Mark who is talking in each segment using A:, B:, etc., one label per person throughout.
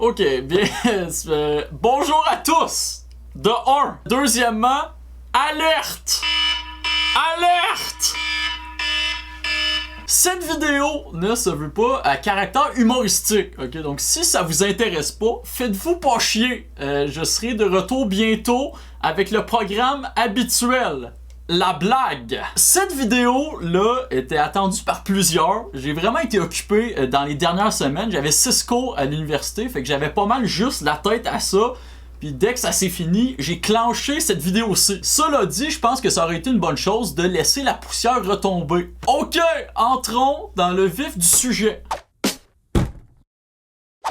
A: Ok, bien. Bonjour à tous! De 1. Deuxièmement, alerte! Alerte! Cette vidéo ne se veut pas à caractère humoristique, ok? Donc si ça vous intéresse pas, faites-vous pas chier. Je serai de retour bientôt avec le programme habituel. La blague. Cette vidéo-là était attendue par plusieurs. J'ai vraiment été occupé dans les dernières semaines. J'avais 6 cours à l'université, fait que j'avais pas mal juste la tête à ça. Puis dès que ça s'est fini, j'ai clenché cette vidéo-ci. Cela dit, je pense que ça aurait été une bonne chose de laisser la poussière retomber. Ok, entrons dans le vif du sujet.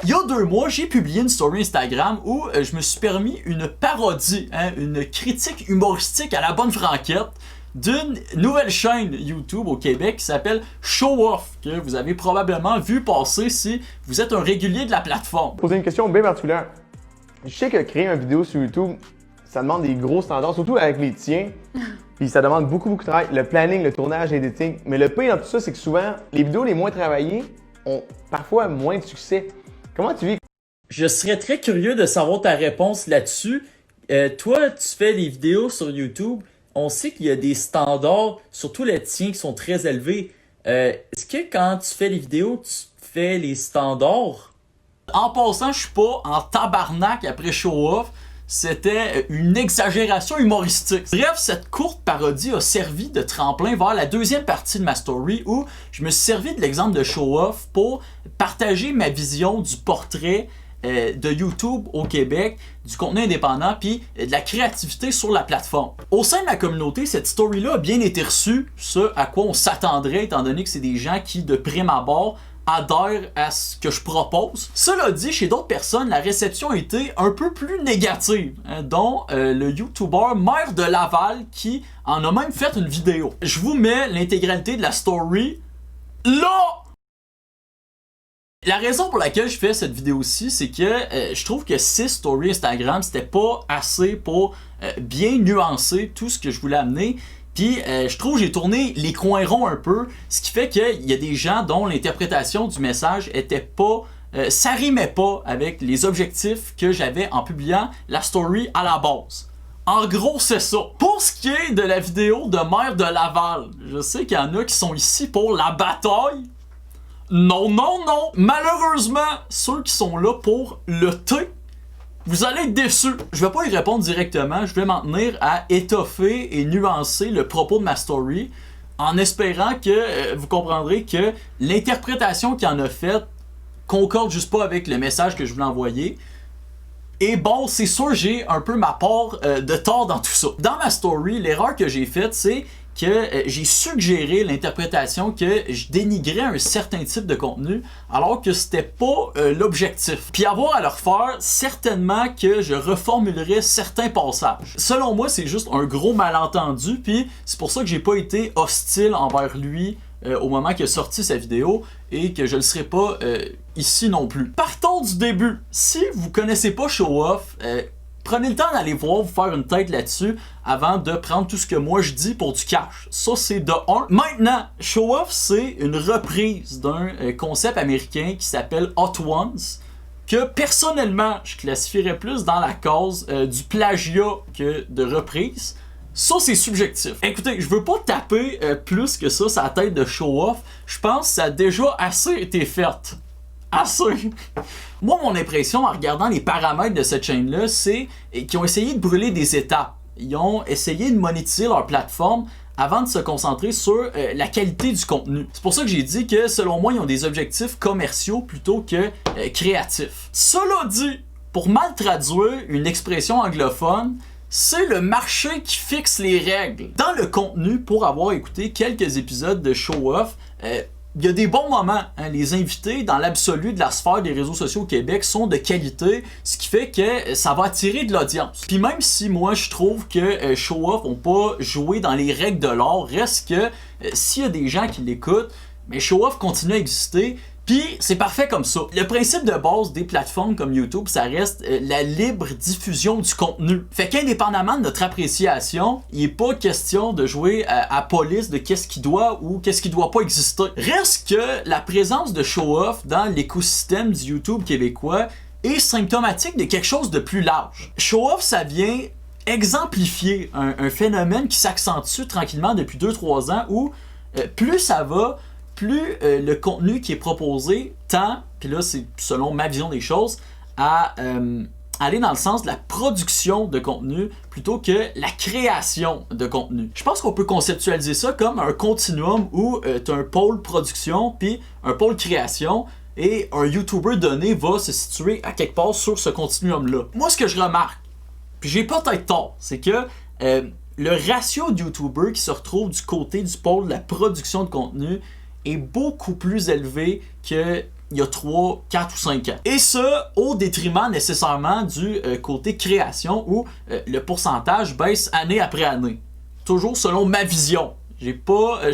A: Il y a 2 mois, j'ai publié une story Instagram où je me suis permis une parodie, une critique humoristique à la bonne franquette d'une nouvelle chaîne YouTube au Québec qui s'appelle Show Off, que vous avez probablement vu passer si vous êtes un régulier de la plateforme.
B: Poser une question bien particulière. Je sais que créer une vidéo sur YouTube, ça demande des gros standards, surtout avec les tiens. Puis ça demande beaucoup de travail, le planning, le tournage, l'editing. Mais le pire dans tout ça, c'est que souvent, les vidéos les moins travaillées ont parfois moins de succès. Comment tu vis?
A: Je serais très curieux de savoir ta réponse là-dessus. Toi, tu fais des vidéos sur YouTube. On sait qu'il y a des standards, surtout les tiens, qui sont très élevés. Est-ce que quand tu fais les vidéos, tu fais les standards? En passant, je suis pas en tabarnak après Show Off. C'était une exagération humoristique. Bref, cette courte parodie a servi de tremplin vers la deuxième partie de ma story où je me suis servi de l'exemple de Show Off pour partager ma vision du portrait de YouTube au Québec, du contenu indépendant puis de la créativité sur la plateforme. Au sein de ma communauté, cette story-là a bien été reçue, ce à quoi on s'attendrait étant donné que c'est des gens qui, de prime abord, adhèrent à ce que je propose. Cela dit, chez d'autres personnes, la réception a été un peu plus négative, dont le YouTuber Maire de Laval qui en a même fait une vidéo. Je vous mets l'intégralité de la story là! La raison pour laquelle je fais cette vidéo-ci, c'est que je trouve que 6 stories Instagram, c'était pas assez pour bien nuancer tout ce que je voulais amener. Puis je trouve que j'ai tourné les coins ronds un peu, ce qui fait qu'il y a des gens dont l'interprétation du message était pas, ça rimait pas avec les objectifs que j'avais en publiant la story à la base. En gros, c'est ça. Pour ce qui est de la vidéo de Maire de Laval, je sais qu'il y en a qui sont ici pour la bataille. Non, non, non. Malheureusement, ceux qui sont là pour le thé, vous allez être déçus. Je vais pas y répondre directement, je vais m'en tenir à étoffer et nuancer le propos de ma story en espérant que vous comprendrez que l'interprétation qu'il en a faite concorde juste pas avec le message que je voulais envoyer. Et bon, c'est sûr, j'ai un peu ma part de tort dans tout ça. Dans ma story, l'erreur que j'ai faite, c'est que j'ai suggéré l'interprétation que je dénigrais un certain type de contenu alors que c'était pas l'objectif. Puis avoir à le refaire, certainement que je reformulerais certains passages. Selon moi, c'est juste un gros malentendu, puis c'est pour ça que j'ai pas été hostile envers lui au moment qu'il a sorti sa vidéo et que je le serai pas ici non plus. Partons du début. Si vous connaissez pas Show Off, prenez le temps d'aller voir, vous faire une tête là-dessus avant de prendre tout ce que moi je dis pour du cash. Ça, c'est de 1. Maintenant, Show Off, c'est une reprise d'un concept américain qui s'appelle Hot Ones, que personnellement, je classifierais plus dans la cause du plagiat que de reprise. Ça, c'est subjectif. Écoutez, je veux pas taper plus que ça sur la tête de Show Off. Je pense que ça a déjà assez été fait. Assez! Moi, mon impression en regardant les paramètres de cette chaîne-là, c'est qu'ils ont essayé de brûler des étapes. Ils ont essayé de monétiser leur plateforme avant de se concentrer sur la qualité du contenu. C'est pour ça que j'ai dit que, selon moi, ils ont des objectifs commerciaux plutôt que créatifs. Cela dit, pour mal traduire une expression anglophone, c'est le marché qui fixe les règles. Dans le contenu, pour avoir écouté quelques épisodes de Show Off, il y a des bons moments. Les invités, dans l'absolu de la sphère des réseaux sociaux au Québec, sont de qualité, ce qui fait que ça va attirer de l'audience. Puis même si moi je trouve que Show Off n'ont pas joué dans les règles de l'art, reste que s'il y a des gens qui l'écoutent, mais Show Off continue à exister. Puis c'est parfait comme ça. Le principe de base des plateformes comme YouTube, ça reste la libre diffusion du contenu. Fait qu'indépendamment de notre appréciation, il n'est pas question de jouer à police de qu'est-ce qui doit ou qu'est-ce qui doit pas exister. Reste que la présence de Show Off dans l'écosystème du YouTube québécois est symptomatique de quelque chose de plus large. Show-off, ça vient exemplifier un phénomène qui s'accentue tranquillement depuis 2-3 ans où plus ça va, plus le contenu qui est proposé tend, puis là c'est selon ma vision des choses, à aller dans le sens de la production de contenu plutôt que la création de contenu. Je pense qu'on peut conceptualiser ça comme un continuum où tu as un pôle production puis un pôle création et un YouTuber donné va se situer à quelque part sur ce continuum-là. Moi, ce que je remarque, puis j'ai peut-être tort, c'est que le ratio de YouTubers qui se retrouve du côté du pôle de la production de contenu est beaucoup plus élevé qu'il y a 3, 4 ou 5 ans. Et ça, au détriment nécessairement du côté création où le pourcentage baisse année après année. Toujours selon ma vision. Je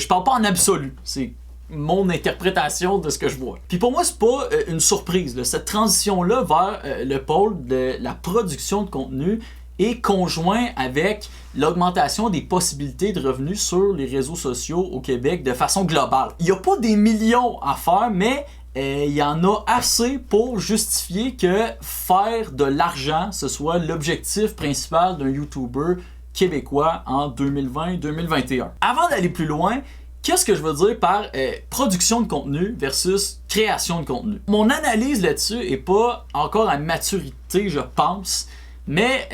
A: parle pas en absolu. C'est mon interprétation de ce que je vois. Puis pour moi, c'est pas une surprise. Là. Cette transition-là vers le pôle de la production de contenu est conjoint avec l'augmentation des possibilités de revenus sur les réseaux sociaux au Québec de façon globale. Il n'y a pas des millions à faire, mais il y en a assez pour justifier que faire de l'argent, ce soit l'objectif principal d'un YouTuber québécois en 2020-2021. Avant d'aller plus loin, qu'est-ce que je veux dire par production de contenu versus création de contenu? Mon analyse là-dessus n'est pas encore à maturité, je pense, mais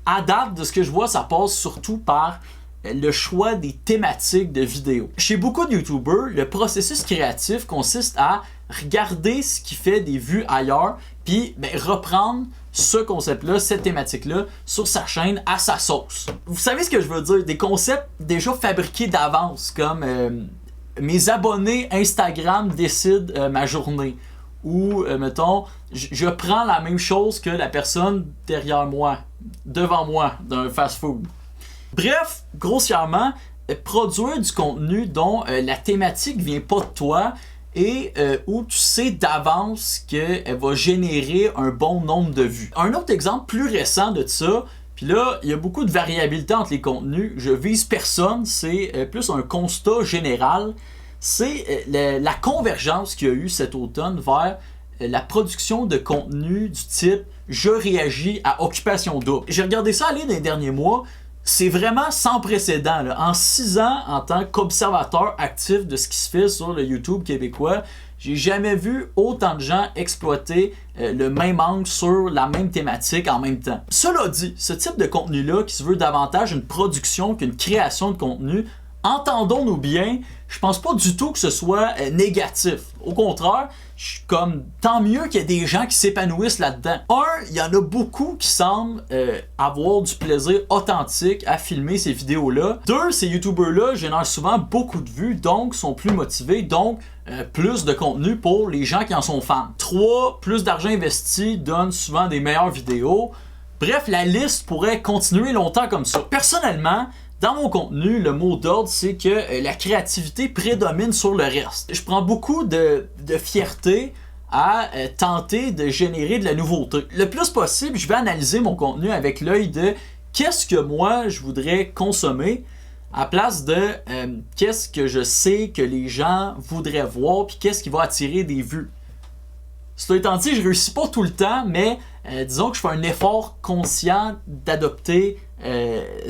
A: à date de ce que je vois, ça passe surtout par le choix des thématiques de vidéos. Chez beaucoup de YouTubers, le processus créatif consiste à regarder ce qui fait des vues ailleurs, puis reprendre ce concept-là, cette thématique-là, sur sa chaîne à sa sauce. Vous savez ce que je veux dire? Des concepts déjà fabriqués d'avance, comme mes abonnés Instagram décident ma journée. Ou, mettons, je prends la même chose que la personne derrière moi, devant moi, d'un fast-food. Bref, grossièrement, produire du contenu dont la thématique vient pas de toi et où tu sais d'avance qu'elle va générer un bon nombre de vues. Un autre exemple plus récent de ça, puis là, il y a beaucoup de variabilité entre les contenus, je vise personne, c'est plus un constat général, c'est la convergence qu'il y a eu cet automne vers la production de contenu du type « je réagis à Occupation Double ». J'ai regardé ça aller dans les derniers mois, c'est vraiment sans précédent. Là. En 6 ans, en tant qu'observateur actif de ce qui se fait sur le YouTube québécois, j'ai jamais vu autant de gens exploiter le même angle sur la même thématique en même temps. Cela dit, ce type de contenu-là, qui se veut davantage une production qu'une création de contenu, entendons-nous bien, je pense pas du tout que ce soit négatif. Au contraire, je suis comme tant mieux qu'il y ait des gens qui s'épanouissent là-dedans. Il y en a beaucoup qui semblent avoir du plaisir authentique à filmer ces vidéos-là. 2, ces YouTubers-là génèrent souvent beaucoup de vues, donc sont plus motivés, donc plus de contenu pour les gens qui en sont fans. 3, plus d'argent investi donne souvent des meilleures vidéos. Bref, la liste pourrait continuer longtemps comme ça. Personnellement, dans mon contenu, le mot d'ordre, c'est que la créativité prédomine sur le reste. Je prends beaucoup de fierté à tenter de générer de la nouveauté. Le plus possible, je vais analyser mon contenu avec l'œil de qu'est-ce que moi je voudrais consommer à place de qu'est-ce que je sais que les gens voudraient voir puis qu'est-ce qui va attirer des vues. Cela étant dit, je réussis pas tout le temps, mais disons que je fais un effort conscient d'adopter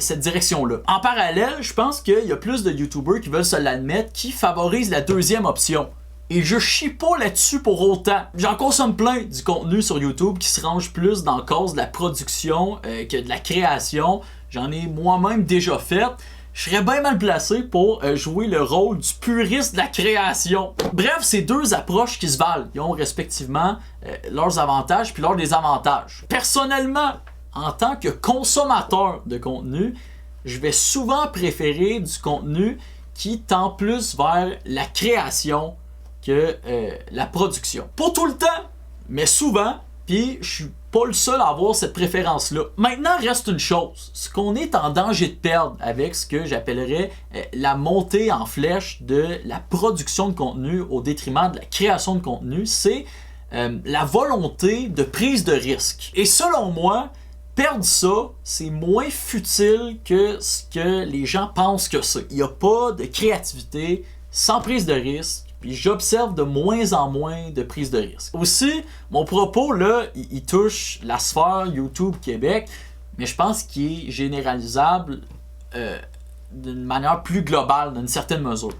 A: cette direction-là. En parallèle, je pense qu'il y a plus de YouTubers qui veulent se l'admettre, qui favorisent la deuxième option. Et je chie pas là-dessus pour autant. J'en consomme plein du contenu sur YouTube qui se range plus dans le cause de la production que de la création. J'en ai moi-même déjà fait. Je serais bien mal placé pour jouer le rôle du puriste de la création. Bref, c'est deux approches qui se valent. Ils ont respectivement leurs avantages puis leurs désavantages. Personnellement, en tant que consommateur de contenu, je vais souvent préférer du contenu qui tend plus vers la création que la production. Pas tout le temps, mais souvent, puis je suis pas le seul à avoir cette préférence-là. Maintenant, reste une chose. Ce qu'on est en danger de perdre avec ce que j'appellerais la montée en flèche de la production de contenu au détriment de la création de contenu, c'est la volonté de prise de risque. Et selon moi, perdre ça, c'est moins futile que ce que les gens pensent que c'est. Il n'y a pas de créativité sans prise de risque, Puis j'observe de moins en moins de prise de risque. Aussi, mon propos, là, il touche la sphère YouTube Québec, mais je pense qu'il est généralisable d'une manière plus globale, d'une certaine mesure.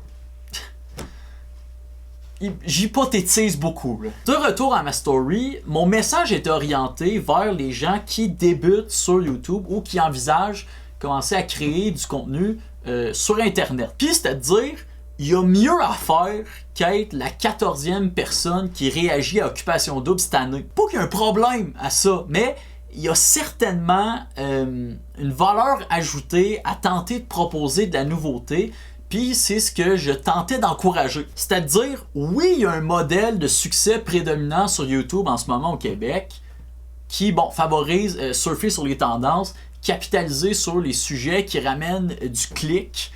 A: J'hypothétise beaucoup. Là. De retour à ma story, mon message est orienté vers les gens qui débutent sur YouTube ou qui envisagent commencer à créer du contenu sur Internet. Puis c'est-à-dire, il y a mieux à faire qu'être la 14e personne qui réagit à Occupation Double cette année. Pas qu'il y ait un problème à ça, mais il y a certainement une valeur ajoutée à tenter de proposer de la nouveauté. Puis c'est ce que je tentais d'encourager. C'est-à-dire, oui, il y a un modèle de succès prédominant sur YouTube en ce moment au Québec qui, favorise surfer sur les tendances, capitaliser sur les sujets qui ramènent du clic,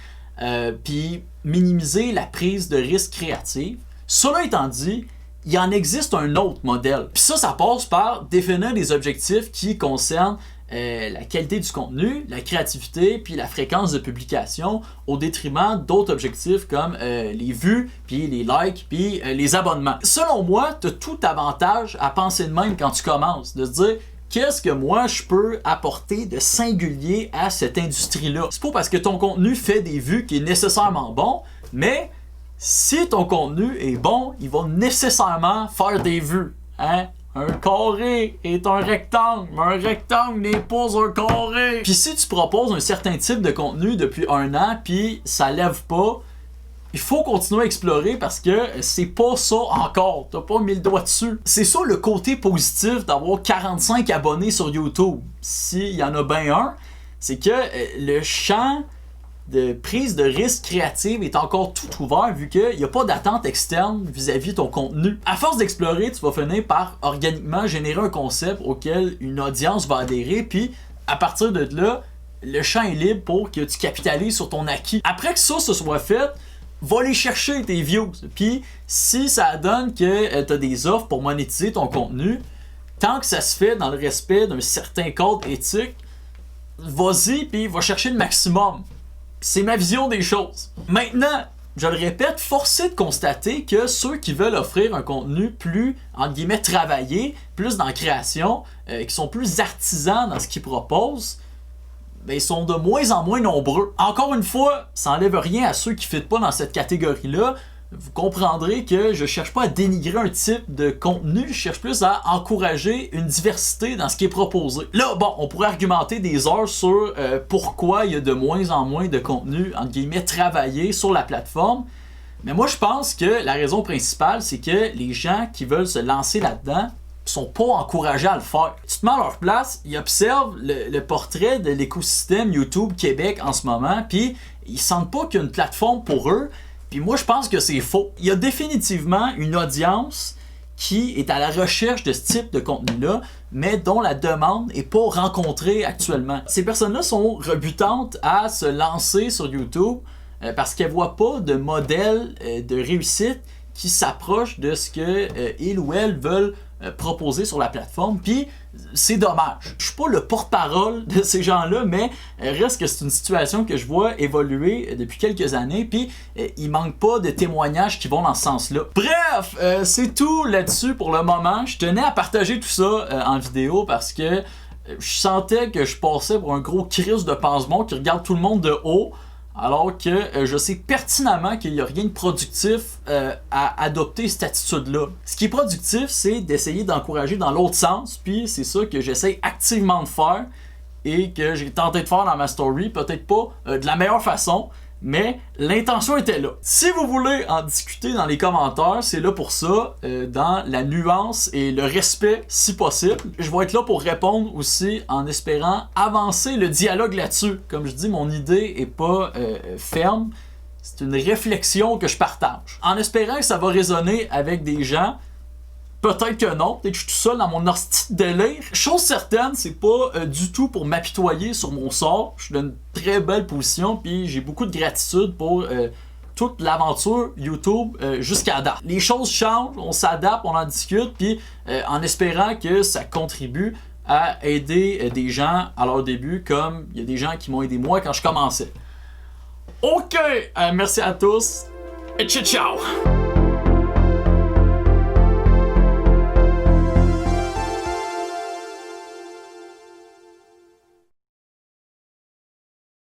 A: puis minimiser la prise de risque créative. Cela étant dit, il en existe un autre modèle. Puis ça passe par définir des objectifs qui concernent la qualité du contenu, la créativité, puis la fréquence de publication, au détriment d'autres objectifs comme les vues, puis les likes, puis les abonnements. Selon moi, tu as tout avantage à penser de même quand tu commences, de se dire qu'est-ce que moi je peux apporter de singulier à cette industrie-là. C'est pas parce que ton contenu fait des vues qu'il est nécessairement bon, mais si ton contenu est bon, il va nécessairement faire des vues. Hein? Un carré est un rectangle, mais un rectangle n'est pas un carré. Puis si tu proposes un certain type de contenu depuis 1 an, puis ça lève pas, il faut continuer à explorer parce que c'est pas ça encore. T'as pas mis le doigt dessus. C'est ça le côté positif d'avoir 45 abonnés sur YouTube. S'il y en a bien un, c'est que le champ de prise de risque créative est encore tout ouvert vu qu'il n'y a pas d'attente externe vis-à-vis de ton contenu. À force d'explorer, tu vas finir par organiquement générer un concept auquel une audience va adhérer, puis à partir de là, le champ est libre pour que tu capitalises sur ton acquis. Après que ça se soit fait, va aller chercher tes views. Puis si ça donne que tu as des offres pour monétiser ton contenu, tant que ça se fait dans le respect d'un certain code éthique, vas-y puis va chercher le maximum. C'est ma vision des choses. Maintenant, je le répète, force est de constater que ceux qui veulent offrir un contenu plus, entre guillemets, travaillé, plus dans la création, qui sont plus artisans dans ce qu'ils proposent, ils sont de moins en moins nombreux. Encore une fois, ça n'enlève rien à ceux qui ne fit pas dans cette catégorie-là. Vous comprendrez que je cherche pas à dénigrer un type de contenu, je cherche plus à encourager une diversité dans ce qui est proposé. Là, on pourrait argumenter des heures sur pourquoi il y a de moins en moins de contenu, entre guillemets, travaillé sur la plateforme. Mais moi, je pense que la raison principale, c'est que les gens qui veulent se lancer là-dedans sont pas encouragés à le faire. Tu te mets à leur place, ils observent le portrait de l'écosystème YouTube Québec en ce moment, puis ils sentent pas qu'il y a une plateforme pour eux. Puis moi, je pense que c'est faux. Il y a définitivement une audience qui est à la recherche de ce type de contenu-là, mais dont la demande n'est pas rencontrée actuellement. Ces personnes-là sont rebutantes à se lancer sur YouTube parce qu'elles ne voient pas de modèle de réussite qui s'approche de ce qu'ils ou elles veulent proposer sur la plateforme, puis c'est dommage. Je suis pas le porte-parole de ces gens-là, mais reste que c'est une situation que je vois évoluer depuis quelques années, puis il manque pas de témoignages qui vont dans ce sens-là. Bref, c'est tout là-dessus pour le moment. Je tenais à partager tout ça en vidéo parce que je sentais que je passais pour un gros Chris de pansement qui regarde tout le monde de haut, alors que je sais pertinemment qu'il n'y a rien de productif à adopter cette attitude-là. Ce qui est productif, c'est d'essayer d'encourager dans l'autre sens, puis c'est ça que j'essaie activement de faire et que j'ai tenté de faire dans ma story, peut-être pas de la meilleure façon, mais l'intention était là. Si vous voulez en discuter dans les commentaires, c'est là pour ça, dans la nuance et le respect si possible. Je vais être là pour répondre aussi en espérant avancer le dialogue là-dessus. Comme je dis, mon idée est pas ferme, c'est une réflexion que je partage. En espérant que ça va résonner avec des gens. Peut-être que non, peut-être que je suis tout seul dans mon hostie de délire. Chose certaine, c'est pas du tout pour m'apitoyer sur mon sort. Je suis dans une très belle position, puis j'ai beaucoup de gratitude pour toute l'aventure YouTube jusqu'à date. Les choses changent, on s'adapte, on en discute, puis en espérant que ça contribue à aider des gens à leur début, comme il y a des gens qui m'ont aidé moi quand je commençais. Ok, merci à tous, et ciao!